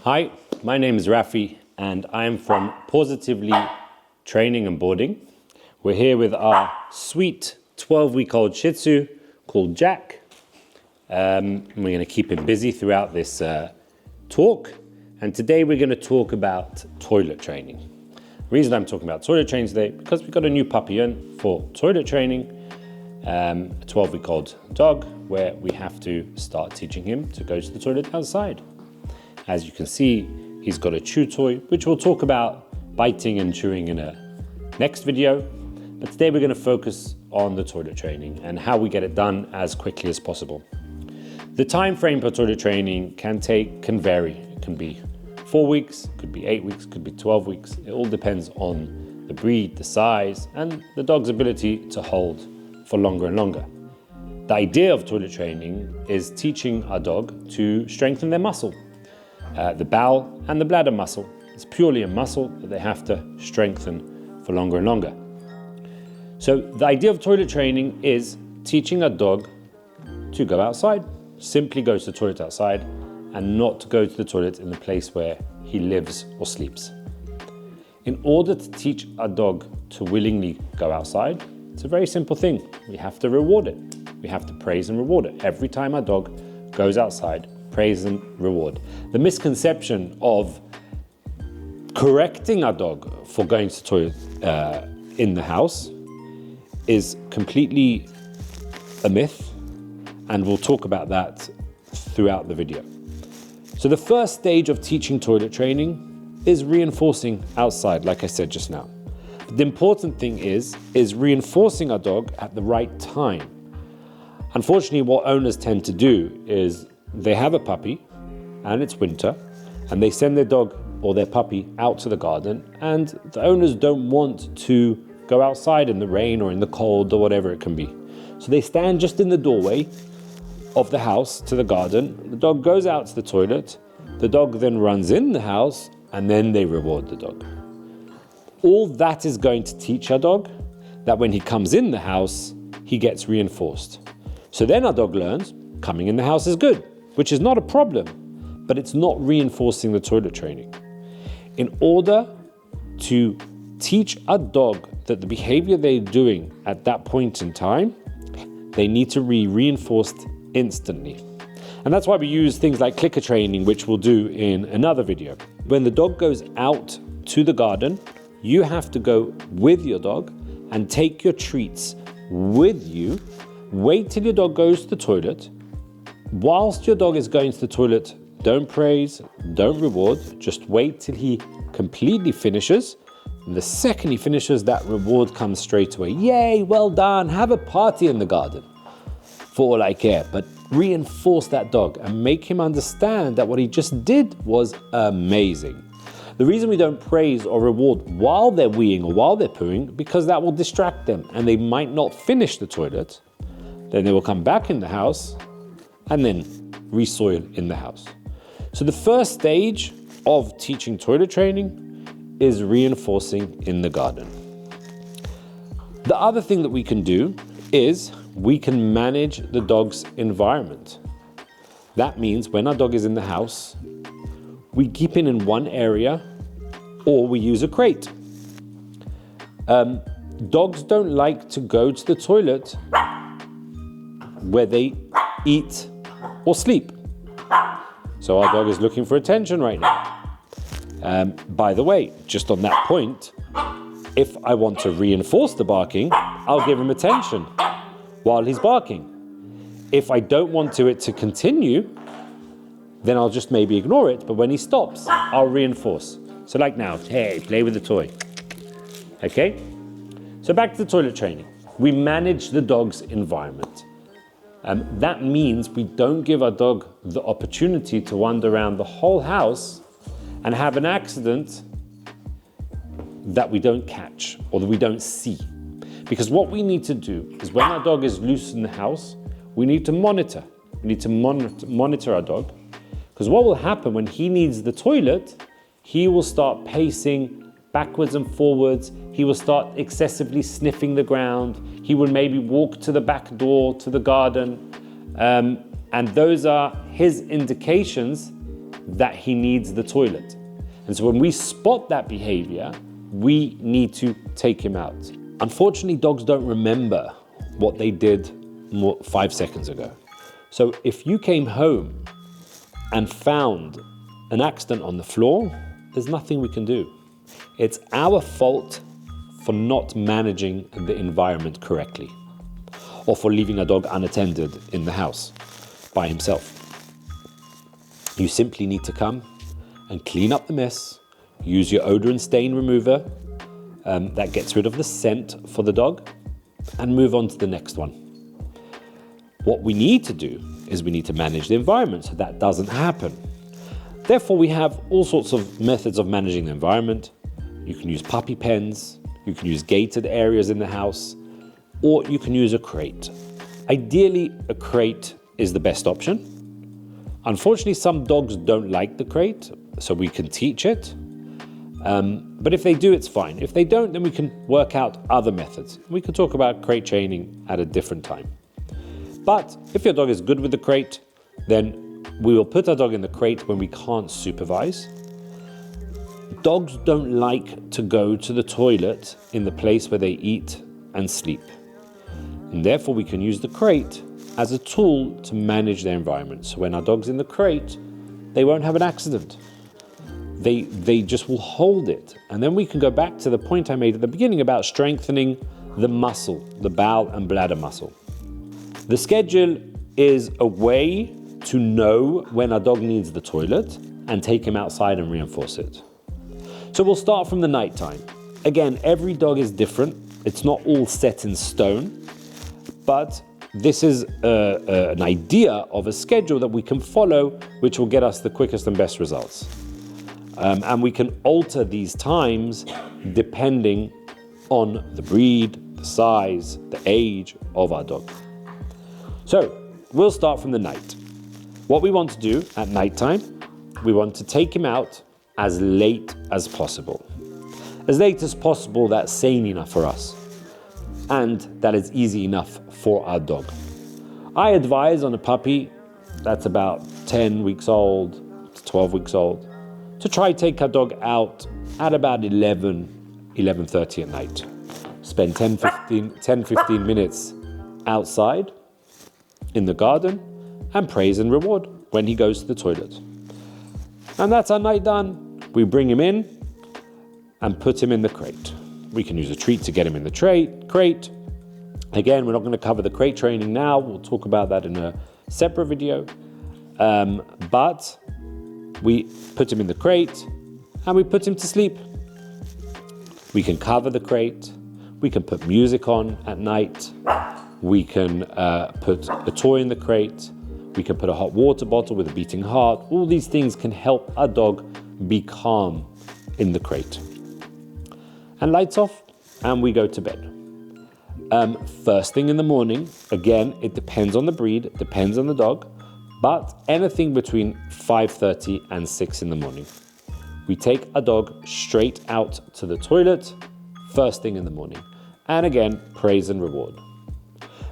Hi, my name is Rafi and I am from Positively Training and Boarding. We're here with our sweet 12-week-old Shih Tzu called Jack. We're going to keep him busy throughout this talk. And today we're going to talk about toilet training. The reason I'm talking about toilet training today, because we've got a new puppy in for toilet training, a 12-week-old dog, where we have to start teaching him to go to the toilet outside. As you can see, he's got a chew toy, which we'll talk about biting and chewing in a next video. But today we're going to focus on the toilet training and how we get it done as quickly as possible. The time frame for toilet training can vary. It can be 4 weeks, could be 8 weeks, could be 12 weeks. It all depends on the breed, the size, and the dog's ability to hold for longer and longer. The idea of toilet training is teaching our dog to strengthen their muscle. The bowel and the bladder muscle. It's purely a muscle that they have to strengthen for longer and longer. So the idea of toilet training is teaching a dog to go outside, simply go to the toilet outside, and not to go to the toilet in the place where he lives or sleeps. In order to teach a dog to willingly go outside, it's a very simple thing. We have to reward it. We have to praise and reward it. Every time a dog goes outside, praise and reward. The misconception of correcting a dog for going to the toilet in the house is completely a myth, and we'll talk about that throughout the video. So the first stage of teaching toilet training is reinforcing outside, like I said just now. But the important thing is reinforcing a dog at the right time. Unfortunately, what owners tend to do is they have a puppy and it's winter and they send their dog or their puppy out to the garden, and the owners don't want to go outside in the rain or in the cold or whatever it can be. So they stand just in the doorway of the house to the garden. The dog goes out to the toilet. The dog then runs in the house and then they reward the dog. All that is going to teach our dog that when he comes in the house, he gets reinforced. So then our dog learns coming in the house is good, which is not a problem, but it's not reinforcing the toilet training. In order to teach a dog that the behavior they're doing at that point in time, they need to be reinforced instantly. And that's why we use things like clicker training, which we'll do in another video. When the dog goes out to the garden, you have to go with your dog and take your treats with you. Wait till your dog goes to the toilet. Whilst your dog is going to the toilet, don't praise, don't reward, just wait till he completely finishes. And the second he finishes, that reward comes straight away. Yay, well done, have a party in the garden. For all I care, but reinforce that dog and make him understand that what he just did was amazing. The reason we don't praise or reward while they're weeing or while they're pooing, because that will distract them and they might not finish the toilet. Then they will come back in the house and then resoil in the house. So the first stage of teaching toilet training is reinforcing in the garden. The other thing that we can do is we can manage the dog's environment. That means when our dog is in the house, we keep him in one area or we use a crate. Dogs don't like to go to the toilet where they eat or sleep. So our dog is looking for attention right now. By the way, just on that point, if I want to reinforce the barking, I'll give him attention while he's barking. If I don't want it to continue, then I'll just maybe ignore it, but when he stops, I'll reinforce. So like now, hey, play with the toy. Okay? So back to the toilet training. We manage the dog's environment. That means we don't give our dog the opportunity to wander around the whole house and have an accident that we don't catch or that we don't see. Because what we need to do is when our dog is loose in the house, we need to monitor. We need to monitor our dog. Because what will happen when he needs the toilet, he will start pacing backwards and forwards. He will start excessively sniffing the ground. He will maybe walk to the back door, to the garden. And those are his indications that he needs the toilet. And so when we spot that behavior, we need to take him out. Unfortunately, dogs don't remember what they did 5 seconds ago. So if you came home and found an accident on the floor, there's nothing we can do. It's our fault for not managing the environment correctly, or for leaving a dog unattended in the house by himself. You simply need to come and clean up the mess, use your odor and stain remover that gets rid of the scent for the dog, and move on to the next one. What we need to do is we need to manage the environment so that doesn't happen. Therefore, we have all sorts of methods of managing the environment. You can use puppy pens, you can use gated areas in the house, or you can use a crate. Ideally, a crate is the best option. Unfortunately, some dogs don't like the crate, so we can teach it. But if they do, it's fine. If they don't, then we can work out other methods. We can talk about crate training at a different time. But if your dog is good with the crate, then we will put our dog in the crate when we can't supervise. Dogs don't like to go to the toilet in the place where they eat and sleep. And therefore, we can use the crate as a tool to manage their environment. So when our dog's in the crate, they won't have an accident. They just will hold it. And then we can go back to the point I made at the beginning about strengthening the muscle, the bowel and bladder muscle. The schedule is a way to know when our dog needs the toilet and take him outside and reinforce it. So we'll start from the nighttime. Again, every dog is different. It's not all set in stone, but this is an idea of a schedule that we can follow, which will get us the quickest and best results. And we can alter these times depending on the breed, the size, the age of our dog. So we'll start from the night. What we want to do at nighttime, we want to take him out as late as possible. As late as possible, that's sane enough for us. And that is easy enough for our dog. I advise on a puppy that's about 10 weeks old to 12 weeks old to try take our dog out at about 11:30 at night. Spend 10-15 minutes outside in the garden and praise and reward when he goes to the toilet. And that's our night done. We bring him in and put him in the crate. We can use a treat to get him in the crate. Again, we're not going to cover the crate training now. We'll talk about that in a separate video. But we put him in the crate and we put him to sleep. We can cover the crate. We can put music on at night. We can put a toy in the crate. We can put a hot water bottle with a beating heart. All these things can help our dog be calm in the crate. And lights off, and we go to bed. First thing in the morning, again, it depends on the breed, it depends on the dog, but anything between 5:30 and 6 in the morning. We take a dog straight out to the toilet, first thing in the morning. And again, praise and reward.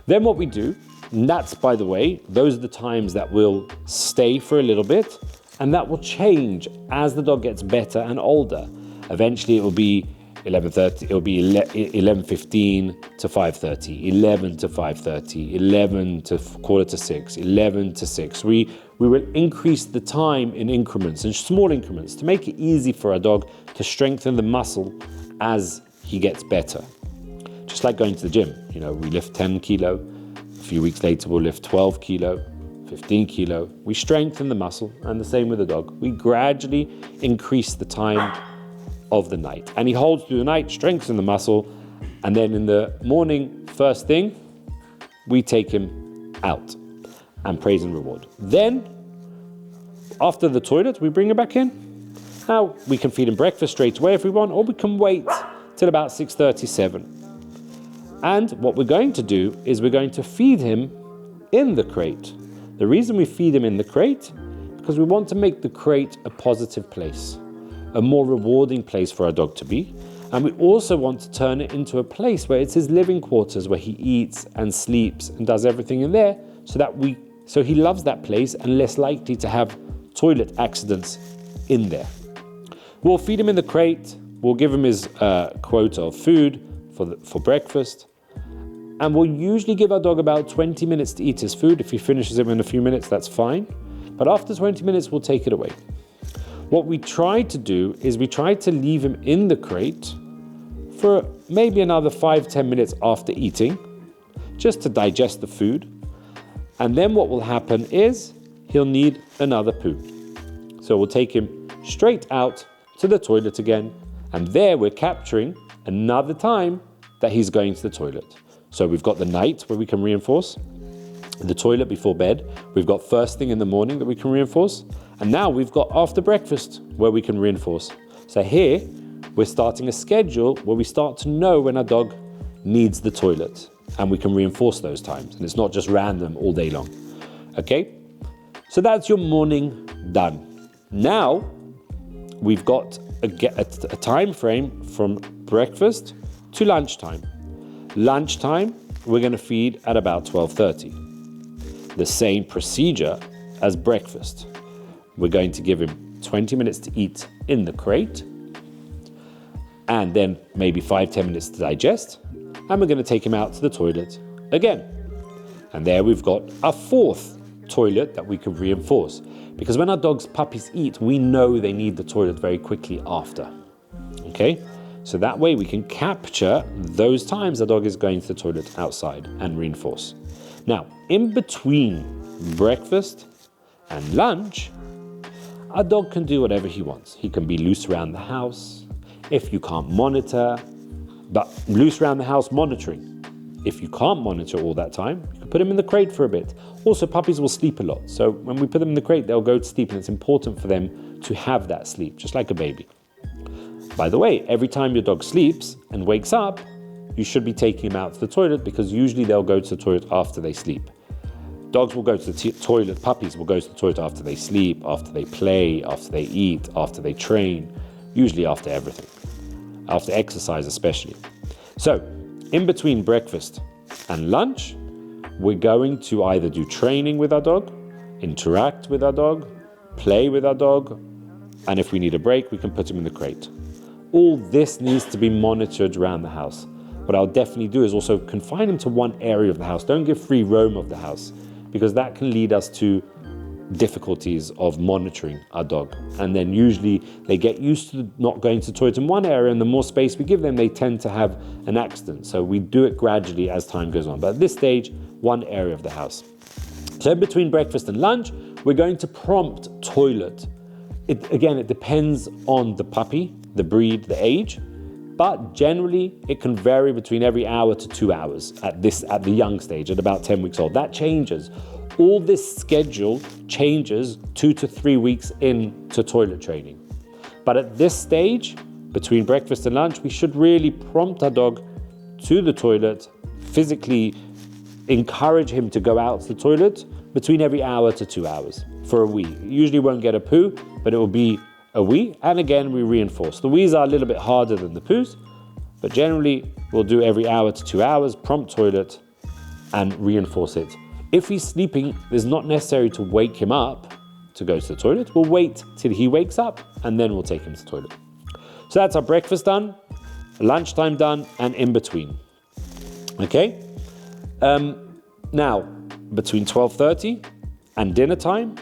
Then what we do, and that's, by the way, those are the times that will stay for a little bit, and that will change as the dog gets better and older. Eventually it will be 11:30, it will be 11:15 to 5:30, 11 to 5:30, 11 to 5:45, 11 to 6. We will increase the time in increments, in small increments, to make it easy for our dog to strengthen the muscle as he gets better. Just like going to the gym, we lift 10 kilo, a few weeks later we'll lift 12 kilo, 15 kilo. We strengthen the muscle, and the same with the dog. We gradually increase the time of the night. And he holds through the night, strengthens the muscle, and then in the morning, first thing, we take him out and praise and reward. Then, after the toilet, we bring him back in. Now, we can feed him breakfast straight away if we want, or we can wait till about 6:37. And what we're going to do is we're going to feed him in the crate. The reason we feed him in the crate, because we want to make the crate a positive place, a more rewarding place for our dog to be. And we also want to turn it into a place where it's his living quarters, where he eats and sleeps and does everything in there, so he loves that place and less likely to have toilet accidents in there. We'll feed him in the crate. We'll give him his quota of food for breakfast. And we'll usually give our dog about 20 minutes to eat his food. If he finishes it in a few minutes, that's fine. But after 20 minutes, we'll take it away. What we try to do is we try to leave him in the crate for maybe another 5-10 minutes after eating, just to digest the food. And then what will happen is he'll need another poo. So we'll take him straight out to the toilet again. And there we're capturing another time that he's going to the toilet. So we've got the night where we can reinforce, the toilet before bed. We've got first thing in the morning that we can reinforce. And now we've got after breakfast where we can reinforce. So here we're starting a schedule where we start to know when our dog needs the toilet, and we can reinforce those times. And it's not just random all day long. Okay? So that's your morning done. Now we've got a time frame from breakfast to lunchtime. Lunchtime, we're going to feed at about 12:30. The same procedure as breakfast. We're going to give him 20 minutes to eat in the crate, and then maybe 5-10 minutes to digest, and we're going to take him out to the toilet again. And there we've got a fourth toilet that we can reinforce. Because when our dog's puppies eat, we know they need the toilet very quickly after. Okay? So that way we can capture those times the dog is going to the toilet outside and reinforce. Now, in between breakfast and lunch, our dog can do whatever he wants. He can be loose around the house if you can't monitor, but loose around the house monitoring. If you can't monitor all that time, you can put him in the crate for a bit. Also, puppies will sleep a lot. So when we put them in the crate, they'll go to sleep, and it's important for them to have that sleep, just like a baby. By the way, every time your dog sleeps and wakes up, you should be taking him out to the toilet, because usually they'll go to the toilet after they sleep. Dogs will go to the toilet, puppies will go to the toilet after they sleep, after they play, after they eat, after they train, usually after everything, after exercise especially. So, in between breakfast and lunch, we're going to either do training with our dog, interact with our dog, play with our dog, and if we need a break, we can put him in the crate. All this needs to be monitored around the house. What I'll definitely do is also confine him to one area of the house. Don't give free roam of the house, because that can lead us to difficulties of monitoring our dog. And then usually they get used to not going to the toilet in one area, and the more space we give them, they tend to have an accident. So we do it gradually as time goes on. But at this stage, one area of the house. So in between breakfast and lunch, we're going to prompt toilet. It depends on the puppy, the breed, the age, but generally it can vary between every hour to 2 hours at the young stage, at about 10 weeks old. That changes. All this schedule changes 2 to 3 weeks into toilet training. But at this stage, between breakfast and lunch, we should really prompt our dog to the toilet, physically encourage him to go out to the toilet between every hour to 2 hours for a wee. You usually won't get a poo, but it will be a wee, and again we reinforce. The wees are a little bit harder than the poos, but generally we'll do every hour to 2 hours, prompt toilet, and reinforce it. If he's sleeping, it's not necessary to wake him up to go to the toilet. We'll wait till he wakes up, and then we'll take him to the toilet. So that's our breakfast done, lunchtime done, and in between. Okay? Now, between 12:30 and dinner time,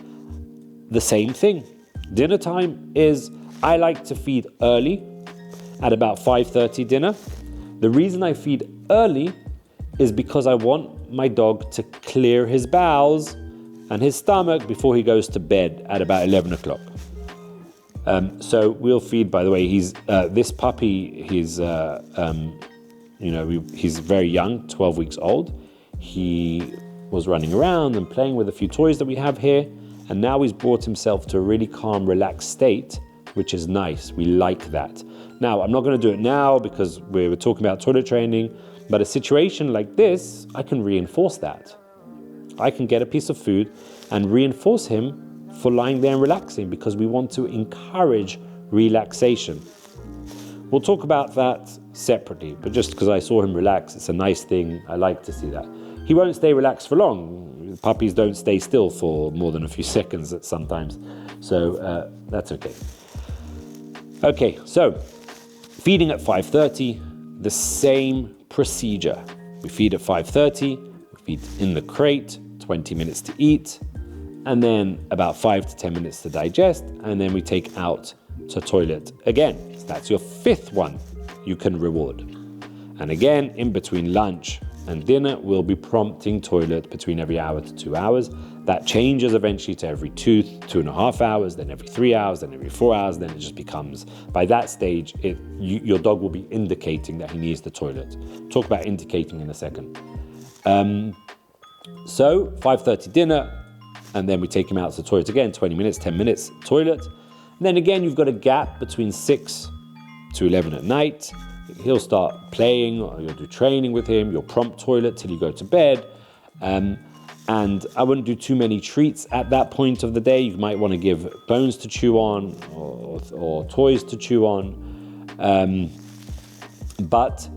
the same thing. Dinner time is, I like to feed early at about 5:30 dinner. The reason I feed early is because I want my dog to clear his bowels and his stomach before he goes to bed at about 11 o'clock. So we'll feed, by the way, this puppy, he's very young, 12 weeks old. He was running around and playing with a few toys that we have here. And now he's brought himself to a really calm, relaxed state, which is nice. We like that. Now, I'm not going to do it now because we're talking about toilet training, but a situation like this, I can reinforce that. I can get a piece of food and reinforce him for lying there and relaxing, because we want to encourage relaxation. We'll talk about that separately, but just because I saw him relax, it's a nice thing. I like to see that. He won't stay relaxed for long. Puppies don't stay still for more than a few seconds sometimes. So that's okay. Okay, so feeding at 5:30, the same procedure. We feed at 5:30, we feed in the crate, 20 minutes to eat, and then about 5 to 10 minutes to digest, and then we take out to toilet again. So that's your 5th one you can reward. And again, in between lunch and dinner, we'll be prompting toilet between every hour to 2 hours. That changes eventually to every 2.5 hours, then every 3 hours, then every 4 hours, then it just becomes, by that stage, your dog will be indicating that he needs the toilet. Talk about indicating in a second. So 5:30 dinner, and then we take him out to the toilet again, 20 minutes, 10 minutes, toilet. And then again, you've got a gap between 6 to 11 at night. He'll start playing, or you'll do training with him, you'll prompt toilet till you go to bed. And I wouldn't do too many treats at that point of the day. You might want to give bones to chew on or toys to chew on. But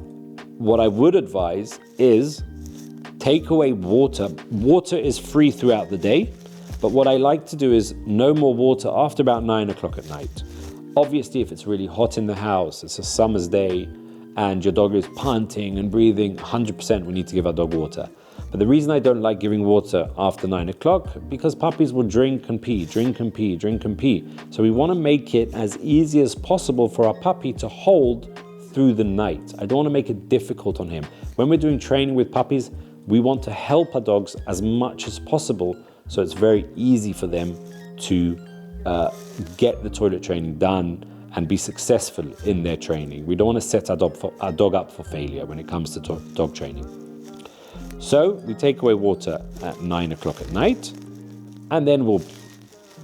what I would advise is take away water. Water is free throughout the day, but what I like to do is no more water after about 9 o'clock at night. Obviously, if it's really hot in the house, it's a summer's day, and your dog is panting and breathing, 100% we need to give our dog water. But the reason I don't like giving water after 9 o'clock, because puppies will drink and pee, drink and pee, drink and pee. So we want to make it as easy as possible for our puppy to hold through the night. I don't want to make it difficult on him. When we're doing training with puppies, we want to help our dogs as much as possible, so it's very easy for them to get the toilet training done and be successful in their training. We don't want to set our dog up for failure when it comes to dog training. So we take away water at 9 o'clock at night, and then we'll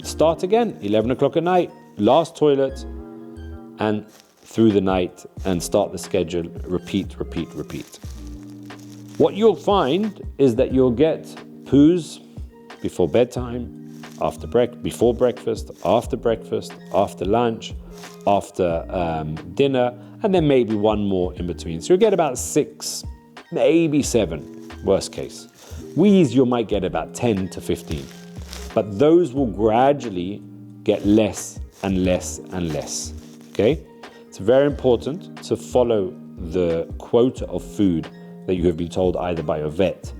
start again, 11 o'clock at night, last toilet, and through the night, and start the schedule, repeat, repeat, repeat. What you'll find is that you'll get poos before bedtime, before breakfast, after lunch, after dinner, and then maybe one more in between. So you'll get about 6, maybe 7, worst case. Wheeze, you might get about 10 to 15. But those will gradually get less and less and less, okay? It's very important to follow the quota of food that you have been told either by your vet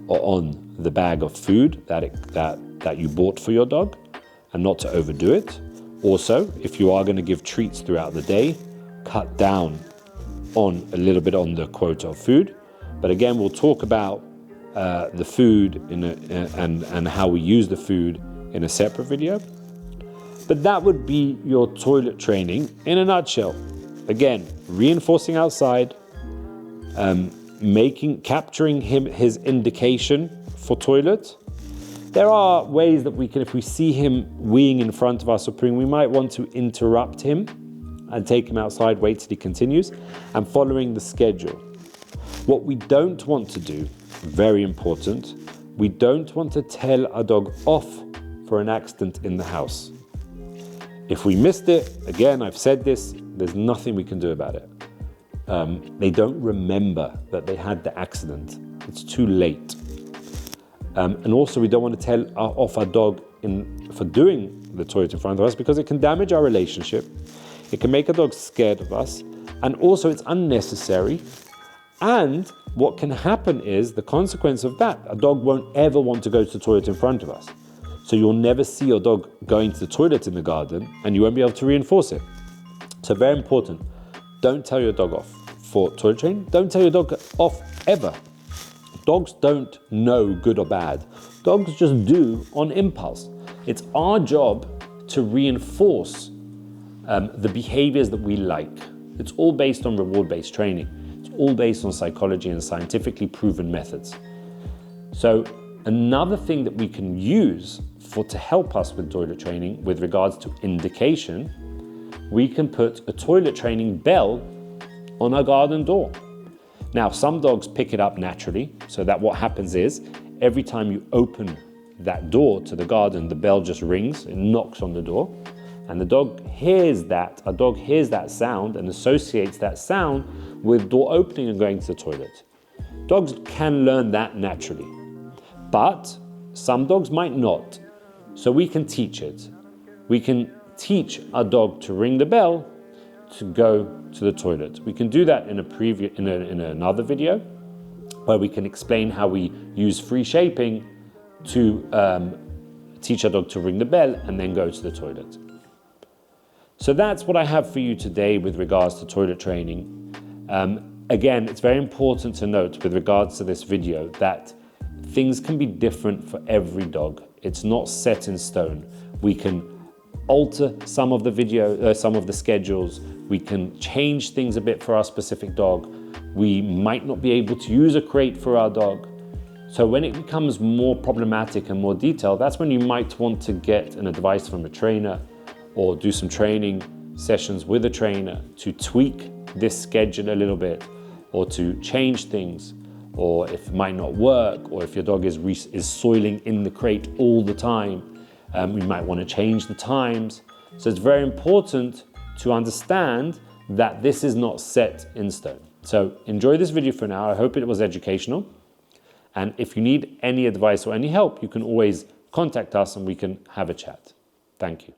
or on the bag of food that you bought for your dog, and not to overdo it. Also, if you are going to give treats throughout the day, cut down on a little bit on the quota of food. But again, we'll talk about the food and how we use the food in a separate video. But that would be your toilet training in a nutshell. Again, reinforcing outside, capturing his indication for toilet. There are ways that we can, if we see him weeing in front of us or pooing, we might want to interrupt him and take him outside, wait till he continues, and following the schedule. What we don't want to do, very important, we don't want to tell our dog off for an accident in the house. If we missed it, again, I've said this, there's nothing we can do about it. They don't remember that they had the accident. It's too late. And also, we don't want to tell off our dog for doing the toilet in front of us, because it can damage our relationship. It can make a dog scared of us. And also, it's unnecessary. And what can happen is, the consequence of that, a dog won't ever want to go to the toilet in front of us. So you'll never see your dog going to the toilet in the garden, and you won't be able to reinforce it. So very important, don't tell your dog off for toilet training. Don't tell your dog off ever. Dogs don't know good or bad. Dogs just do on impulse. It's our job to reinforce the behaviors that we like. It's all based on reward-based training. It's all based on psychology and scientifically proven methods. So another thing that we can use to help us with toilet training with regards to indication, we can put a toilet training bell on our garden door. Now, some dogs pick it up naturally, so that what happens is, every time you open that door to the garden, the bell just rings, it knocks on the door, and the dog hears that, a dog hears that sound and associates that sound with door opening and going to the toilet. Dogs can learn that naturally, but Some dogs might not. So we can teach it. We can teach our dog to ring the bell to go to the toilet. We can do that in another video where we can explain how we use free shaping to teach our dog to ring the bell and then go to the toilet. So that's what I have for you today with regards to toilet training. Again, it's very important to note with regards to this video that things can be different for every dog. It's not set in stone. We can alter some of the schedules. We can change things a bit for our specific dog. We might not be able to use a crate for our dog. So when it becomes more problematic and more detailed, that's when you might want to get an advice from a trainer or do some training sessions with a trainer to tweak this schedule a little bit, or to change things, or if it might not work, or if your dog is soiling in the crate all the time, we might want to change the times. So it's very important to understand that this is not set in stone. So enjoy this video for now. I hope it was educational. And if you need any advice or any help, you can always contact us and we can have a chat. Thank you.